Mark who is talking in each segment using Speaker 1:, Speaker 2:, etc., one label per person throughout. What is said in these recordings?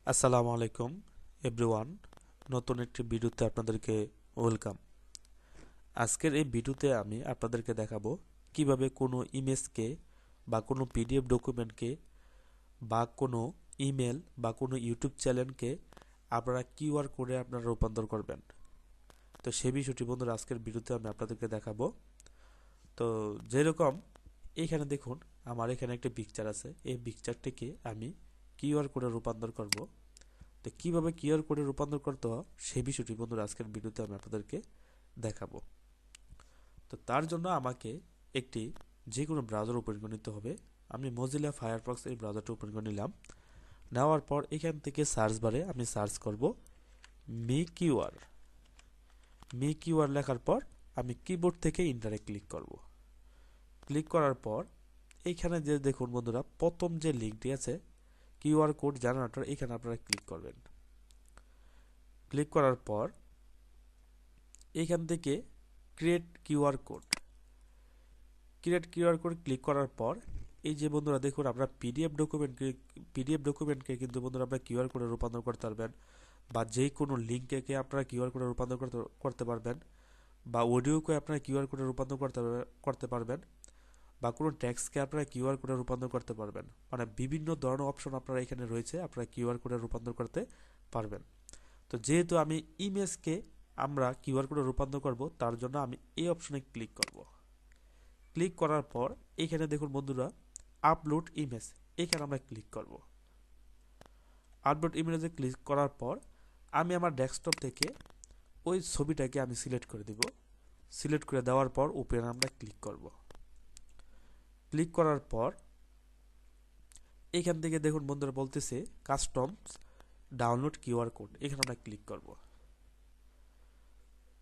Speaker 1: আসসালামু আলাইকুম এভরিওয়ান। নতুন একটি ভিডিওতে আপনাদেরকে ওয়েলকাম। আজকের এই ভিডিওতে আমি আপনাদেরকে দেখাবো কিভাবে কোনো ইমেজকে বা কোনো পিডিএফ ডকুমেন্টকে বা কোনো ইমেল বা কোনো ইউটিউব চ্যানেলকে আপনারা কিউআর কোডে আপনারা রূপান্তর করবেন। তো সেই বিষয়টি বন্ধুরা আজকের ভিডিওতে আমি আপনাদেরকে দেখাবো। তো যেরকম এইখানে দেখুন, আমার এখানে একটা পিকচার আছে, এই পিকচারটিকে আমি কিউআর কোডে রূপান্তর করব। তো কীভাবে কিউআর কোডে রূপান্তর করতে হয় সেই বিষয়টি বন্ধুরা আজকের ভিডিওতে আমি আপনাদেরকে দেখাবো। তো তার জন্য আমাকে একটি যে কোনো ব্রাউজার ওপেন করে নিতে হবে। আমি মজিলা ফায়ারফক্স এই ব্রাউজারটা ওপেন করে নিলাম। নেওয়ার পর এখান থেকে সার্চ বারে আমি সার্চ করব মি কিউআর লেখার পর আমি কিবোর্ড থেকে ইন্টারে ক্লিক করব। ক্লিক করার পর এইখানে যে দেখুন বন্ধুরা, প্রথম যে লিঙ্কটি আছে কিউআর কোড জেনারেটর, এখানে আপনারা ক্লিক করবেন। ক্লিক করার পর এইখান থেকে ক্রিয়েট কিউআর কোড ক্লিক করার পর এই যে বন্ধুরা দেখুন, আপনারা পিডিএফ ডকুমেন্টকে কিন্তু বন্ধুরা আপনারা কিউআর কোডে রূপান্তর করতে পারবেন, বা যে কোনো লিঙ্ককে আপনারা কিউআর কোডে রূপান্তর করতে পারবেন, বা অডিওকে আপনারা কিউআর কোডে রূপান্তর করতে পারবেন, বা কোনো টেক্সটকে আপনারা কিউআর কোডে রূপান্তর করতে পারবেন। মানে বিভিন্ন ধরনের অপশন আপনারা এখানে রয়েছে, আপনারা কিউআর কোডে রূপান্তর করতে পারবেন। তো যেহেতু আমি ইমেজকে আমরা কিউআর কোডে রূপান্তর করব, তার জন্য আমি এই অপশনে ক্লিক করব। ক্লিক করার পর এখানে দেখুন বন্ধুরা, আপলোড ইমেজ, এখানে আমরা ক্লিক করব। আপলোড ইমেজে ক্লিক করার পর আমি আমার ডেস্কটপ থেকে ওই ছবিটাকে আমি সিলেক্ট করে দিব। সিলেক্ট করে দেওয়ার পর ওপেন আমরা ক্লিক করব। ক্লিক করার পর এখান থেকে দেখুন বন্ধুরা বলতেছে কাস্টমস ডাউনলোড কিউআর কোড, এখানে আমরা ক্লিক করব।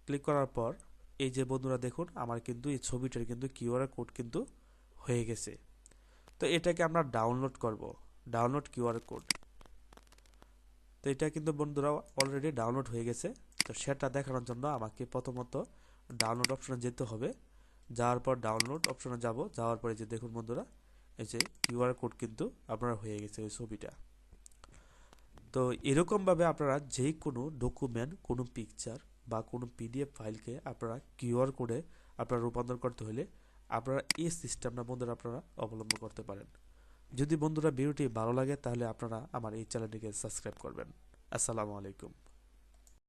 Speaker 1: ক্লিক করার পর এই যে বন্ধুরা দেখুন, আমার কিন্তু এই ছবিটার কিন্তু কিউআর কোড কিন্তু হয়ে গেছে। তো এটাকে আমরা ডাউনলোড করব, ডাউনলোড কিউআর কোড। তো এটা কিন্তু বন্ধুরা অলরেডি ডাউনলোড হয়ে গেছে। তো সেটা দেখানোর জন্য আমাকে প্রথমত ডাউনলোড অপশনে যেতে হবে। যাওয়ার পর ডাউনলোড অপশনে যাব, যাওয়ার পরে যে দেখুন বন্ধুরা, এই যে কিউআর কোড কিন্তু আপনার হয়ে গেছে ওই ছবিটা। তো এরকমভাবে আপনারা যে কোনো ডকুমেন্ট, কোনো পিকচার বা কোনো পিডিএফ ফাইলকে আপনারা কিউআর কোডে আপনারা রূপান্তর করতে হলে আপনারা এই সিস্টেমটা বন্ধুরা আপনারা অবলম্বন করতে পারেন। যদি বন্ধুরা ভিডিওটি ভালো লাগে তাহলে আপনারা আমার এই চ্যানেলটিকে সাবস্ক্রাইব করবেন। আসসালামু আলাইকুম।